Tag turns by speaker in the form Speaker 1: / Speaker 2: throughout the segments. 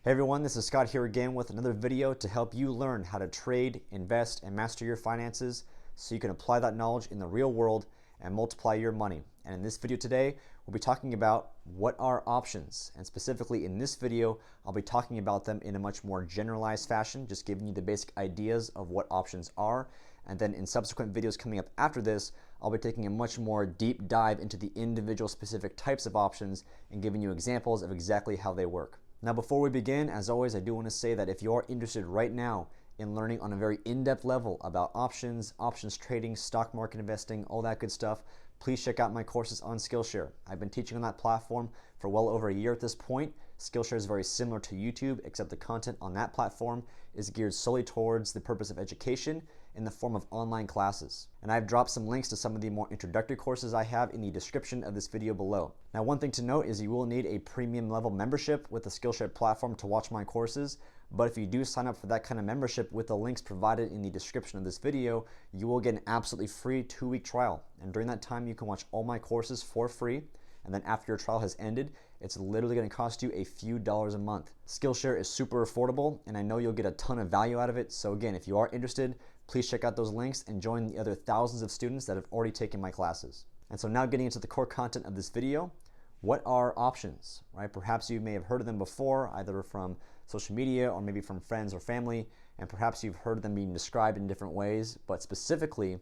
Speaker 1: Hey everyone, this is Scott here again with another video to help you learn how to trade, invest, and master your finances so you can apply that knowledge in the real world and multiply your money. And in this video today, we'll be talking about what are options. And specifically in this video, I'll be talking about them in a much more generalized fashion, just giving you the basic ideas of what options are. And then in subsequent videos coming up after this, I'll be taking a much more deep dive into the individual specific types of options and giving you examples of exactly how they work. Now, before we begin, as always, I do want to say that if you are interested right now in learning on a very in-depth level about options trading, stock market investing, all that good stuff, please check out my courses on SKILLSHARE. I've been teaching on that platform for well over a year at this point. SKILLSHARE is very similar to YouTube, except the content on that platform is geared solely towards the purpose of education in the form of online classes. And I've dropped some links to some of the more introductory courses I have in the description of this video below. Now, one thing to note is you will need a premium level membership with the SKILLSHARE platform to watch my courses. But if you do sign up for that kind of membership with the links provided in the description of this video, you will get an absolutely free 2-week trial. And during that time, you can watch all my courses for free. And then after your trial has ended, it's literally going to cost you a few dollars a month. SKILLSHARE is super affordable, and I know you'll get a ton of value out of it. So again, if you are interested, please check out those links and join the other thousands of students that have already taken my classes. And so now getting into the core content of this video, what are options, right? Perhaps you may have heard of them before, either from social media or maybe from friends or family, and perhaps you've heard them being described in different ways, but specifically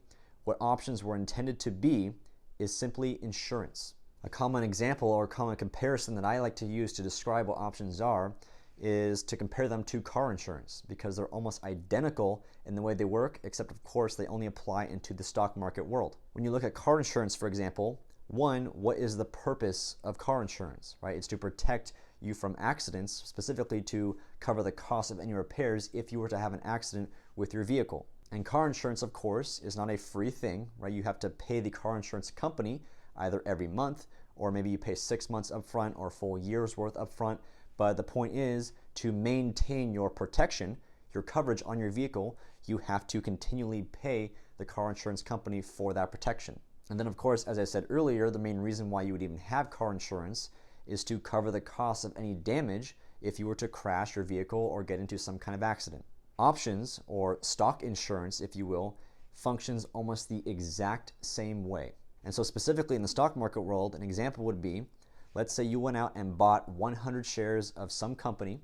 Speaker 1: what options were intended to be is simply insurance. A common example or common comparison that I like to use to describe what options are is to compare them to car insurance, because they're almost identical in the way they work, except of course they only apply into the stock market world. When you look at car insurance, for example, one, what is the purpose of car insurance, right? It's to protect you from accidents, specifically to cover the cost of any repairs if you were to have an accident with your vehicle. And car insurance, of course, is not a free thing, right? You have to pay the car insurance company either every month, or maybe you pay 6 months up front or a full year's worth up front. But the point is, to maintain your protection, your coverage on your vehicle, you have to continually pay the car insurance company for that protection. And then of course, as I said earlier, the main reason why you would even have car insurance is to cover the cost of any damage if you were to crash your vehicle or get into some kind of accident. Options, or stock insurance, if you will, functions almost the exact same way. And so specifically in the stock market world, an example would be, let's say you went out and bought 100 shares of some company,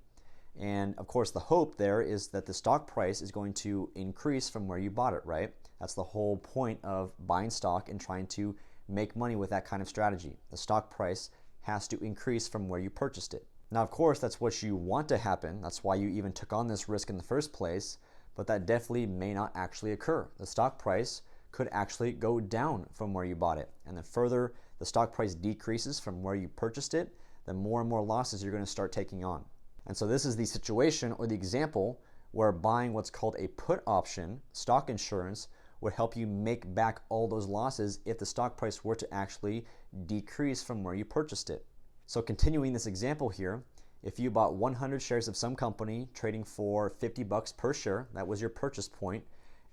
Speaker 1: and of course the hope there is that the stock price is going to increase from where you bought it, right? That's the whole point of buying stock and trying to make money with that kind of strategy. The stock price has to increase from where you purchased it. Now, of course, that's what you want to happen. That's why you even took on this risk in the first place, but that definitely may not actually occur. The stock price could actually go down from where you bought it. And the further the stock price decreases from where you purchased it, the more and more losses you're going to start taking on. And so this is the situation or the example where buying what's called a put option, stock insurance, would help you make back all those losses if the stock price were to actually decrease from where you purchased it. So continuing this example here, if you bought 100 shares of some company trading for $50 per share, that was your purchase point,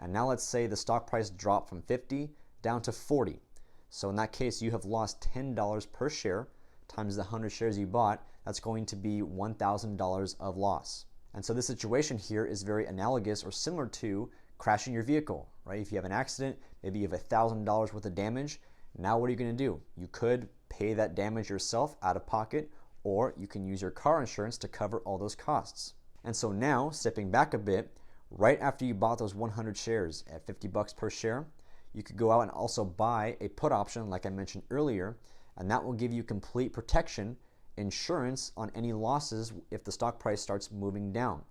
Speaker 1: and now let's say the stock price dropped from 50 down to 40. So in that case, you have lost $10 per share times the 100 shares you bought. That's going to be $1,000 of loss. And so this situation here is very analogous or similar to crashing your vehicle, right? If you have an accident, maybe you have $1,000 worth of damage. Now what are you going to do? You could pay that damage yourself out of pocket, or you can use your car insurance to cover all those costs. And so now, stepping back a bit, right after you bought those 100 shares at $50 per share, you could go out and also buy a put option like I mentioned earlier, and that will give you complete protection, insurance on any losses if the stock price starts moving down.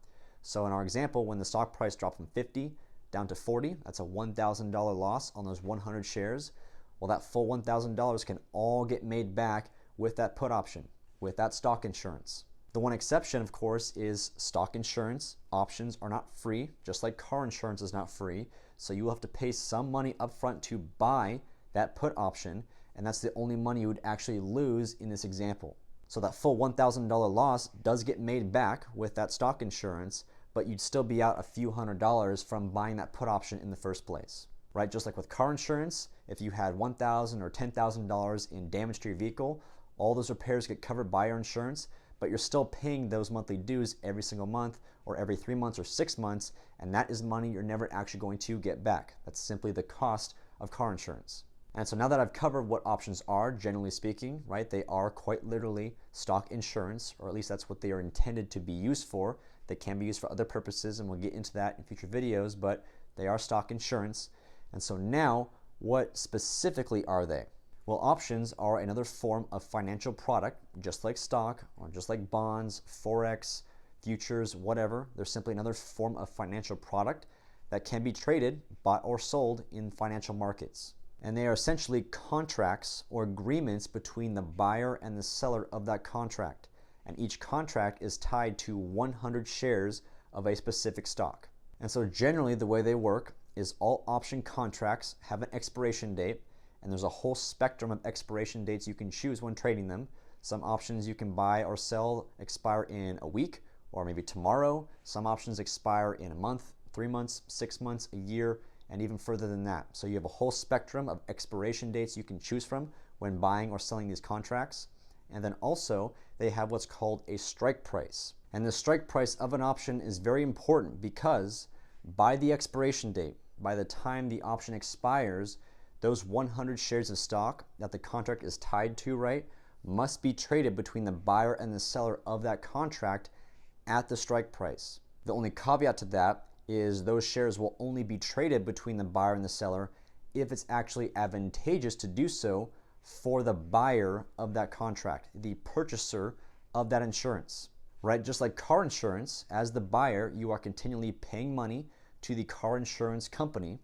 Speaker 1: So in our example, when the stock price dropped from 50 down to 40, that's a $1,000 loss on those 100 shares. Well, that full $1,000 can all get made back with that put option, with that stock insurance. The one exception, of course, is stock insurance. Options are not free, just like car insurance is not free. So you will have to pay some money upfront to buy that put option, and that's the only money you would actually lose in this example. So that full $1,000 loss does get made back with that stock insurance, but you'd still be out a few $100s from buying that put option in the first place, right? Just like with car insurance, if you had $1,000 or $10,000 in damage to your vehicle, all those repairs get covered by your insurance, but you're still paying those monthly dues every single month or every 3 months or 6 months, and that is money you're never actually going to get back. That's simply the cost of car insurance. And so now that I've covered what options are, generally speaking, right, they are quite literally stock insurance, or at least that's what they are intended to be used for. They can be used for other purposes, and we'll get into that in future videos, but they are stock insurance. And so now, what specifically are they? Well, options are another form of financial product, just like stock, or just like bonds, Forex, futures, whatever. They're simply another form of financial product that can be traded, bought, or sold in financial markets. And they are essentially contracts or agreements between the buyer and the seller of that contract. And each contract is tied to 100 shares of a specific stock. And so generally the way they work is all option contracts have an expiration date, and there's a whole spectrum of expiration dates you can choose when trading them. Some options you can buy or sell expire in a week or maybe tomorrow. Some options expire in a month, 3 months, 6 months, a year, and even further than that. So you have a whole spectrum of expiration dates you can choose from when buying or selling these contracts. And then also they have what's called a strike price. And the strike price of an option is very important because by the expiration date, by the time the option expires, those 100 shares of stock that the contract is tied to, right, must be traded between the buyer and the seller of that contract at the strike price. The only caveat to that is those shares will only be traded between the buyer and the seller if it's actually advantageous to do so for the buyer of that contract, the purchaser of that insurance, right? Just like car insurance, as the buyer, you are continually paying money to the car insurance company,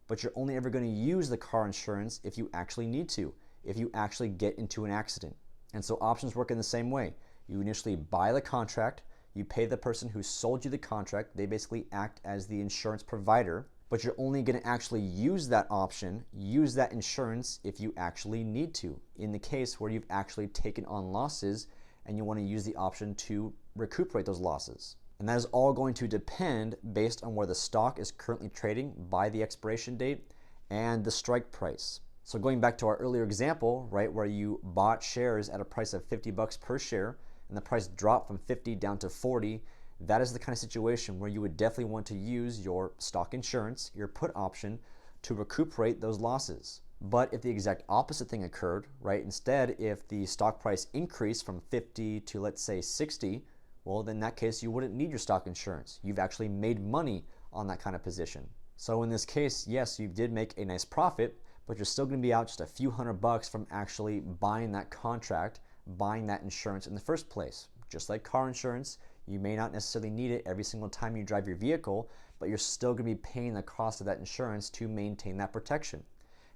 Speaker 1: but you're only ever going to use the car insurance if you actually need to, if you actually get into an accident. And so options work in the same way. You initially buy the contract, you pay the person who sold you the contract, they basically act as the insurance provider, but you're only going to actually use that option, use that insurance if you actually need to, in the case where you've actually taken on losses and you want to use the option to recuperate those losses. And that is all going to depend based on where the stock is currently trading by the expiration date and the strike price. So going back to our earlier example, right, where you bought shares at a price of $50 per share and the price dropped from 50 down to 40, that is the kind of situation where you would definitely want to use your stock insurance, your put option, to recuperate those losses. But if the exact opposite thing occurred, right, instead, if the stock price increased from 50 to let's say 60, well, then in that case, you wouldn't need your stock insurance. You've actually made money on that kind of position. So in this case, yes, you did make a nice profit, but you're still going to be out just a few $100 from actually buying that contract, buying that insurance in the first place. Just like car insurance, you may not necessarily need it every single time you drive your vehicle, but you're still going to be paying the cost of that insurance to maintain that protection.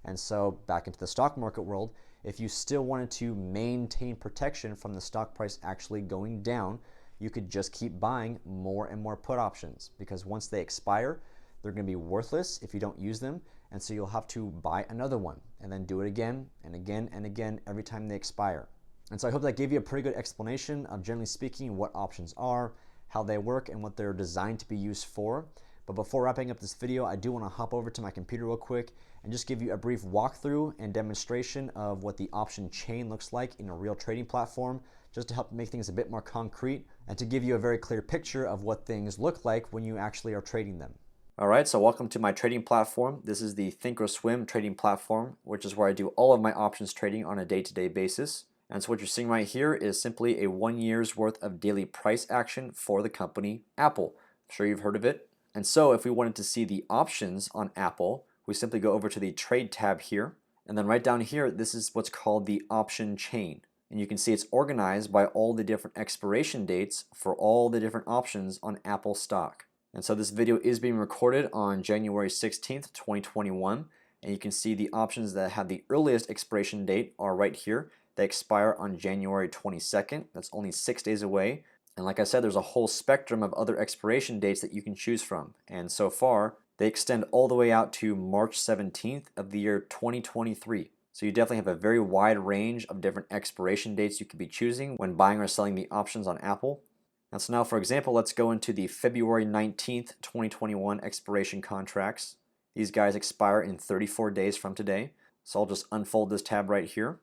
Speaker 1: And so back into the stock market world, if you still wanted to maintain protection from the stock price actually going down, you could just keep buying more and more put options, because once they expire, they're going to be worthless if you don't use them, and so you'll have to buy another one and then do it again and again and again every time they expire. And so I hope that gave you a pretty good explanation of, generally speaking, what options are, how they work, and what they're designed to be used for. But before wrapping up this video, I do want to hop over to my computer real quick and just give you a brief walkthrough and demonstration of what the option chain looks like in a real trading platform, just to help make things a bit more concrete and to give you a very clear picture of what things look like when you actually are trading them. All right, so welcome to my trading platform. This is the ThinkOrSwim trading platform, which is where I do all of my options trading on a day-to-day basis. And so what you're seeing right here is simply a 1 year's worth of daily price action for the company Apple. I'm sure you've heard of it. And so if we wanted to see the options on Apple, we simply go over to the trade tab here. And then right down here, this is what's called the option chain. And you can see it's organized by all the different expiration dates for all the different options on Apple stock. And so this video is being recorded on January 16th, 2021. And you can see the options that have the earliest expiration date are right here. They expire on January 22nd. That's only 6 days away. And like I said, there's a whole spectrum of other expiration dates that you can choose from. And so far, they extend all the way out to March 17th of the year 2023. So you definitely have a very wide range of different expiration dates you could be choosing when buying or selling the options on Apple. And so now, for example, let's go into the February 19th, 2021 expiration contracts. These guys expire in 34 days from today. So I'll just unfold this tab right here.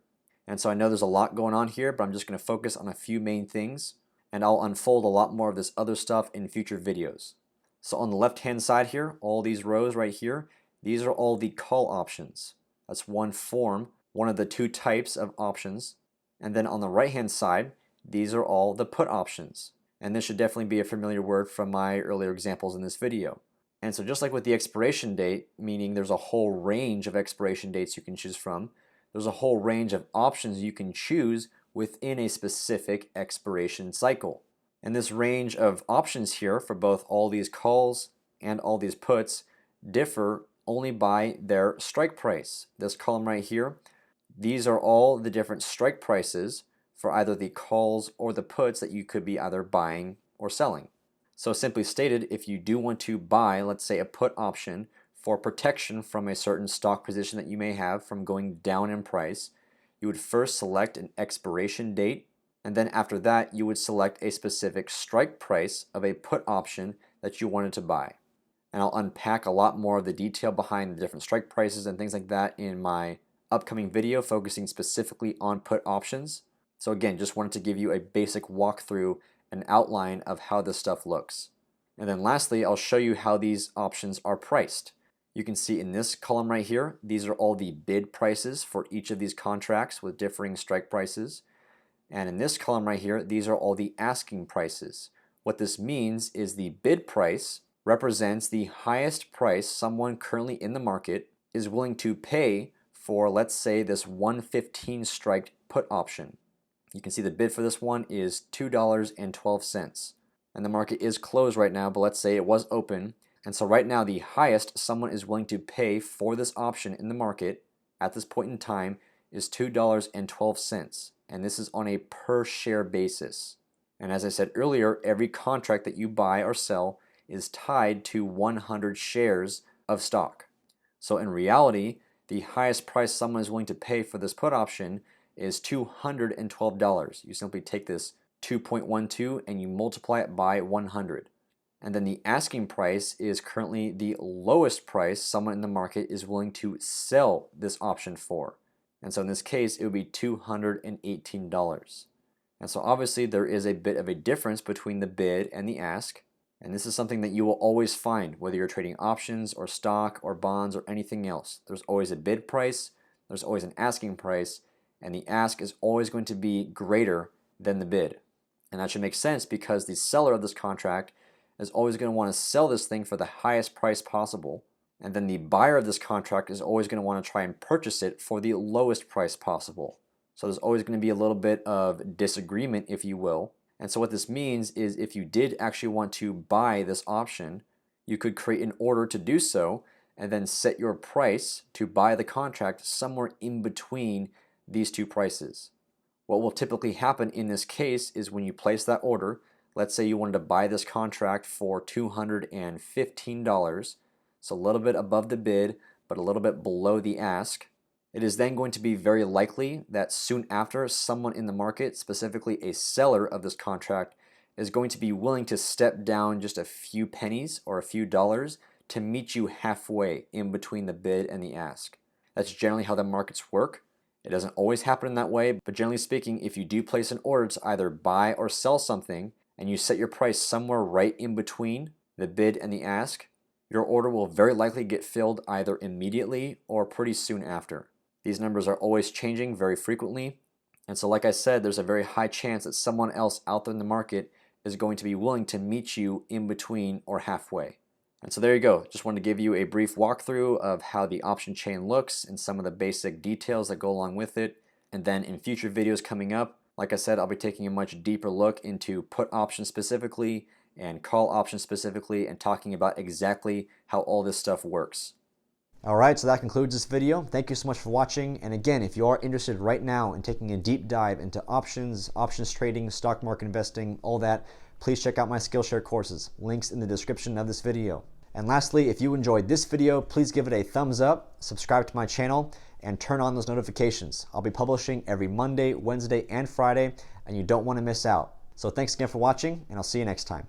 Speaker 1: And so I know there's a lot going on here, but I'm just going to focus on a few main things. and I'll unfold a lot more of this other stuff in future videos. So on the left-hand side here, all these rows right here, these are all the call options. That's one form, one of the two types of options. And then on the right-hand side, these are all the put options. And this should definitely be a familiar word from my earlier examples in this video. And so just like with the expiration date, meaning there's a whole range of expiration dates you can choose from, there's a whole range of options you can choose within a specific expiration cycle. And this range of options here for both all these calls and all these puts differ only by their strike price. This column right here, these are all the different strike prices for either the calls or the puts that you could be either buying or selling. So simply stated, if you do want to buy, let's say, a put option for protection from a certain stock position that you may have from going down in price, you would first select an expiration date, and then after that you would select a specific strike price of a put option that you wanted to buy. And I'll unpack a lot more of the detail behind the different strike prices and things like that in my upcoming video focusing specifically on put options. So again, just wanted to give you a basic walkthrough and outline of how this stuff looks. And then lastly, I'll show you how these options are priced. You can see in this column right here, these are all the bid prices for each of these contracts with differing strike prices. And in this column right here, these are all the asking prices. What this means is the bid price represents the highest price someone currently in the market is willing to pay for, let's say, this 115 strike put option. You can see the bid for this one is $2.12. And the market is closed right now, but let's say it was open. And so right now the highest someone is willing to pay for this option in the market at this point in time is $2.12. And this is on a per share basis. And as I said earlier, every contract that you buy or sell is tied to 100 shares of stock. So in reality, the highest price someone is willing to pay for this put option is $212. You simply take this 2.12 and you multiply it by 100. And then the asking price is currently the lowest price someone in the market is willing to sell this option for. And so in this case, it would be $218. And so obviously there is a bit of a difference between the bid and the ask. And this is something that you will always find, whether you're trading options or stock or bonds or anything else. There's always a bid price, there's always an asking price, and the ask is always going to be greater than the bid. And that should make sense because the seller of this contract is always going to want to sell this thing for the highest price possible. And then the buyer of this contract is always going to want to try and purchase it for the lowest price possible. So there's always going to be a little bit of disagreement, if you will. And so what this means is if you did actually want to buy this option, you could create an order to do so and then set your price to buy the contract somewhere in between these two prices. What will typically happen in this case is when you place that order, let's say you wanted to buy this contract for $215, so a little bit above the bid, but a little bit below the ask. It is then going to be very likely that soon after someone in the market, specifically a seller of this contract, is going to be willing to step down just a few pennies or a few dollars to meet you halfway in between the bid and the ask. That's generally how the markets work. It doesn't always happen in that way, but generally speaking, if you do place an order to either buy or sell something and you set your price somewhere right in between the bid and the ask, your order will very likely get filled either immediately or pretty soon after. These numbers are always changing very frequently, and so like I said, there's a very high chance that someone else out there in the market is going to be willing to meet you in between or halfway. And so there you go. Just wanted to give you a brief walkthrough of how the option chain looks and some of the basic details that go along with it. And then in future videos coming up, like I said, I'll be taking a much deeper look into put options specifically and call options specifically and talking about exactly how all this stuff works.
Speaker 2: Alright, so that concludes this video. Thank you so much for watching. And again, if you are interested right now in taking a deep dive into options trading, stock market investing, all that, please check out my SKILLSHARE courses. Links in the description of this video. And lastly, if you enjoyed this video, please give it a thumbs up, subscribe to my channel, and turn on those notifications. I'll be publishing every Monday, Wednesday, and Friday, and you don't want to miss out. So thanks again for watching, and I'll see you next time.